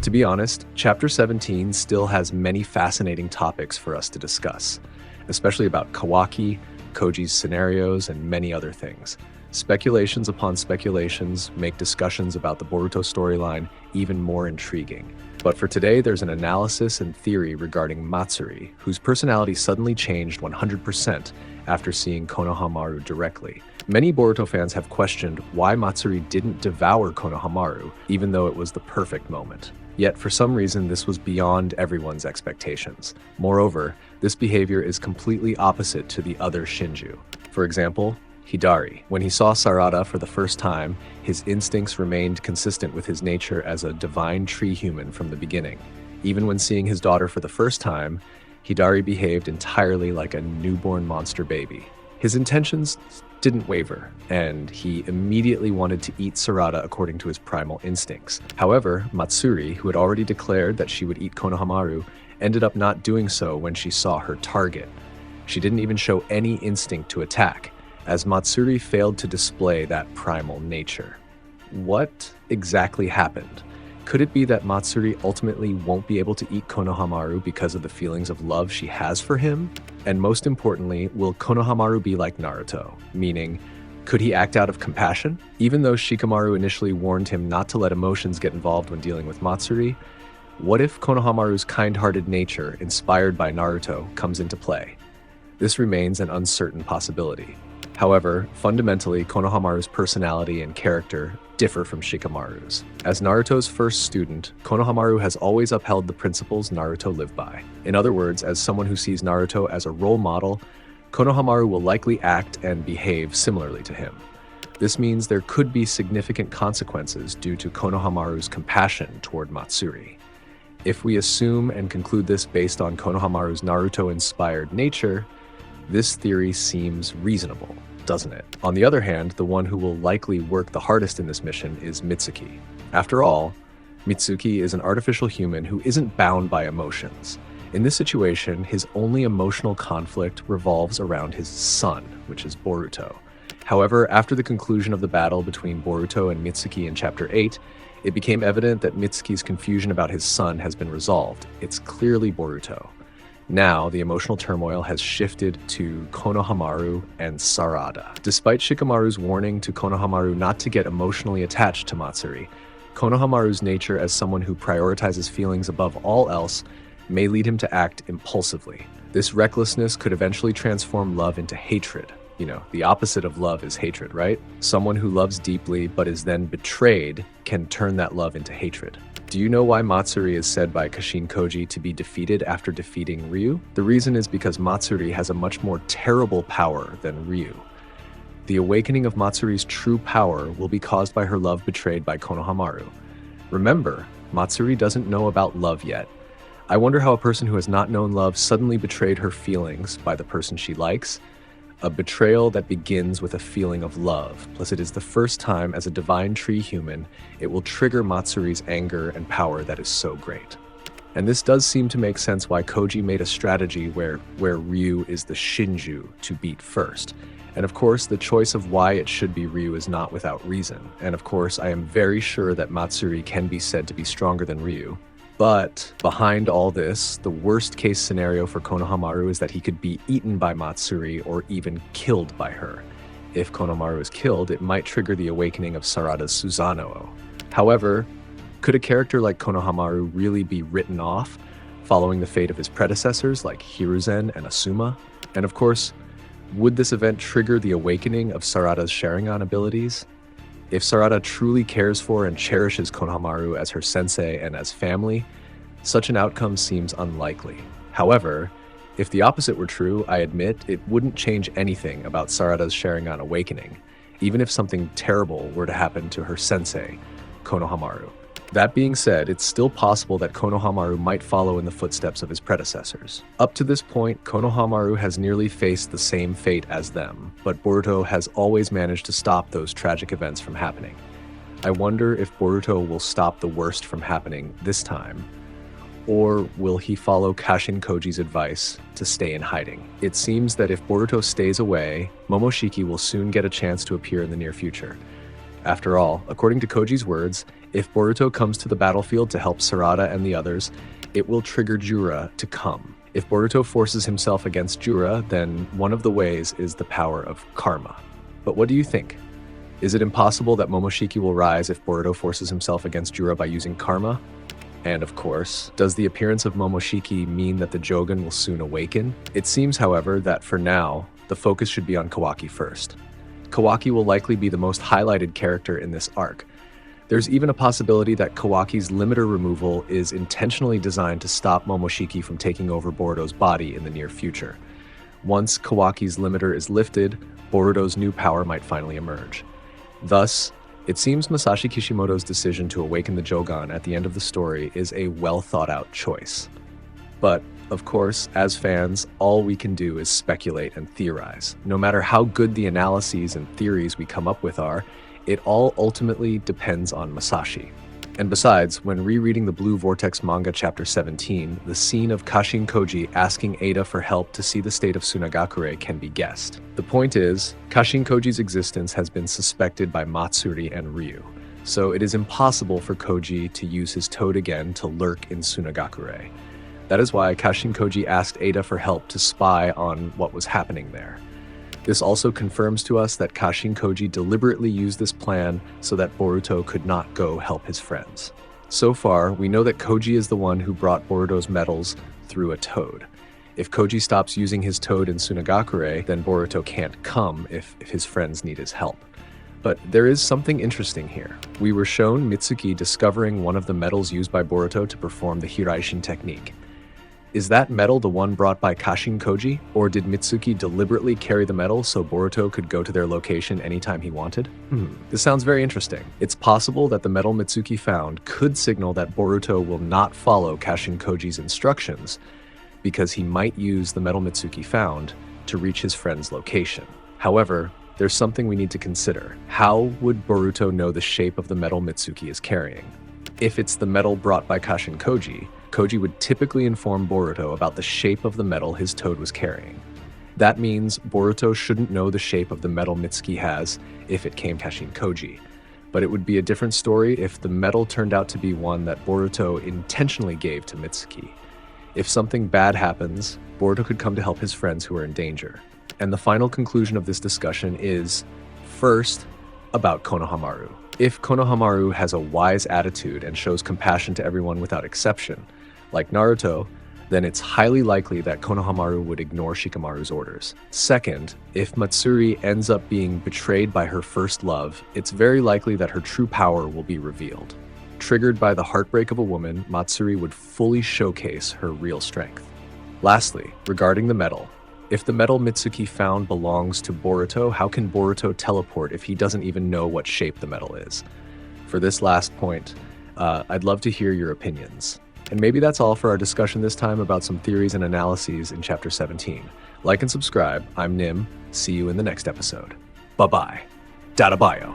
To be honest, Chapter 17 still has many fascinating topics for us to discuss, especially about Kawaki, Koji's scenarios, and many other things. Speculations upon speculations make discussions about the Boruto storyline even more intriguing. But for today, there's an analysis and theory regarding Matsuri, whose personality suddenly changed 100% after seeing Konohamaru directly. Many Boruto fans have questioned why Matsuri didn't devour Konohamaru, even though it was the perfect moment. Yet for some reason, this was beyond everyone's expectations. Moreover, this behavior is completely opposite to the other Shinju. For example, Hidari. When he saw Sarada for the first time, his instincts remained consistent with his nature as a divine tree human from the beginning. Even when seeing his daughter for the first time, Hidari behaved entirely like a newborn monster baby. His intentions didn't waver, and he immediately wanted to eat Sarada according to his primal instincts. However, Matsuri, who had already declared that she would eat Konohamaru, ended up not doing so when she saw her target. She didn't even show any instinct to attack, as Matsuri failed to display that primal nature. What exactly happened? Could it be that Matsuri ultimately won't be able to eat Konohamaru because of the feelings of love she has for him? And most importantly, will Konohamaru be like Naruto? Meaning, could he act out of compassion? Even though Shikamaru initially warned him not to let emotions get involved when dealing with Matsuri, what if Konohamaru's kind-hearted nature, inspired by Naruto, comes into play? This remains an uncertain possibility. However, fundamentally, Konohamaru's personality and character differ from Shikamaru's. As Naruto's first student, Konohamaru has always upheld the principles Naruto lived by. In other words, as someone who sees Naruto as a role model, Konohamaru will likely act and behave similarly to him. This means there could be significant consequences due to Konohamaru's compassion toward Matsuri. If we assume and conclude this based on Konohamaru's Naruto-inspired nature, this theory seems reasonable, doesn't it? On the other hand, the one who will likely work the hardest in this mission is Mitsuki. After all, Mitsuki is an artificial human who isn't bound by emotions. In this situation, his only emotional conflict revolves around his son, which is Boruto. However, after the conclusion of the battle between Boruto and Mitsuki in Chapter 8, it became evident that Mitsuki's confusion about his son has been resolved. It's clearly Boruto. Now, the emotional turmoil has shifted to Konohamaru and Sarada. Despite Shikamaru's warning to Konohamaru not to get emotionally attached to Matsuri, Konohamaru's nature as someone who prioritizes feelings above all else may lead him to act impulsively. This recklessness could eventually transform love into hatred. You know, the opposite of love is hatred, right? Someone who loves deeply but is then betrayed can turn that love into hatred. Do you know why Matsuri is said by Kashin Koji to be defeated after defeating Ryu? The reason is because Matsuri has a much more terrible power than Ryu. The awakening of Matsuri's true power will be caused by her love betrayed by Konohamaru. Remember, Matsuri doesn't know about love yet. I wonder how a person who has not known love suddenly betrayed her feelings by the person she likes. A betrayal that begins with a feeling of love, plus it is the first time as a divine tree human, it will trigger Matsuri's anger and power that is so great. And this does seem to make sense why Koji made a strategy where Ryu is the Shinju to beat first. And of course, the choice of why it should be Ryu is not without reason. And of course, I am very sure that Matsuri can be said to be stronger than Ryu. But behind all this, the worst case scenario for Konohamaru is that he could be eaten by Matsuri or even killed by her. If Konohamaru is killed, it might trigger the awakening of Sarada's susano'o. However, could a character like Konohamaru really be written off, following the fate of his predecessors like Hiruzen and Asuma? And of course, would this event trigger the awakening of Sarada's Sharingan abilities? If Sarada truly cares for and cherishes Konohamaru as her sensei and as family, such an outcome seems unlikely. However, if the opposite were true, I admit it wouldn't change anything about Sarada's Sharingan awakening, even if something terrible were to happen to her sensei, Konohamaru. That being said, it's still possible that Konohamaru might follow in the footsteps of his predecessors. Up to this point, Konohamaru has nearly faced the same fate as them, but Boruto has always managed to stop those tragic events from happening. I wonder if Boruto will stop the worst from happening this time, Or will he follow Kashin Koji's advice to stay in hiding? It seems that if Boruto stays away, Momoshiki will soon get a chance to appear in the near future. After all, according to Koji's words, if Boruto comes to the battlefield to help Sarada and the others, it will trigger Jura to come. If Boruto forces himself against Jura, then one of the ways is the power of karma. But what do you think? Is it impossible that Momoshiki will rise if Boruto forces himself against Jura by using karma? And of course, does the appearance of Momoshiki mean that the Jogan will soon awaken? It seems, however, that for now, the focus should be on Kawaki first. Kawaki will likely be the most highlighted character in this arc. There's even a possibility that Kawaki's limiter removal is intentionally designed to stop Momoshiki from taking over Boruto's body in the near future. Once Kawaki's limiter is lifted, Boruto's new power might finally emerge. Thus, it seems Masashi Kishimoto's decision to awaken the Jogan at the end of the story is a well-thought-out choice. But, of course, as fans, all we can do is speculate and theorize. No matter how good the analyses and theories we come up with are, it all ultimately depends on Masashi. And besides, when rereading the Blue Vortex manga chapter 17, the scene of Kashin Koji asking Ada for help to see the state of Sunagakure can be guessed. The point is, Kashin Koji's existence has been suspected by Matsuri and Ryu, so it is impossible for Koji to use his toad again to lurk in Sunagakure. That is why Kashin Koji asked Ada for help to spy on what was happening there. This also confirms to us that Kashin Koji deliberately used this plan so that Boruto could not go help his friends. So far, we know that Koji is the one who brought Boruto's medals through a toad. If Koji stops using his toad in Sunagakure, then Boruto can't come if his friends need his help. But there is something interesting here. We were shown Mitsuki discovering one of the medals used by Boruto to perform the Hiraishin technique. Is that medal the one brought by Kashin Koji? Or did Mitsuki deliberately carry the medal so Boruto could go to their location anytime he wanted? This sounds very interesting. It's possible that the medal Mitsuki found could signal that Boruto will not follow Kashin Koji's instructions because he might use the medal Mitsuki found to reach his friend's location. However, there's something we need to consider. How would Boruto know the shape of the medal Mitsuki is carrying? If it's the medal brought by Kashin Koji, Koji would typically inform Boruto about the shape of the medal his toad was carrying. That means Boruto shouldn't know the shape of the medal Mitsuki has if it came Kashin Koji. But it would be a different story if the medal turned out to be one that Boruto intentionally gave to Mitsuki. If something bad happens, Boruto could come to help his friends who are in danger. And the final conclusion of this discussion is, first, about Konohamaru. If Konohamaru has a wise attitude and shows compassion to everyone without exception, like Naruto, then it's highly likely that Konohamaru would ignore Shikamaru's orders. Second, if Matsuri ends up being betrayed by her first love, it's very likely that her true power will be revealed. Triggered by the heartbreak of a woman, Matsuri would fully showcase her real strength. Lastly, regarding the medal, if the medal Mitsuki found belongs to Boruto, how can Boruto teleport if he doesn't even know what shape the medal is? For this last point, I'd love to hear your opinions. And maybe that's all for our discussion this time about some theories and analyses in Chapter 17. Like and subscribe. I'm Nim. See you in the next episode. Bye-bye. Data bio.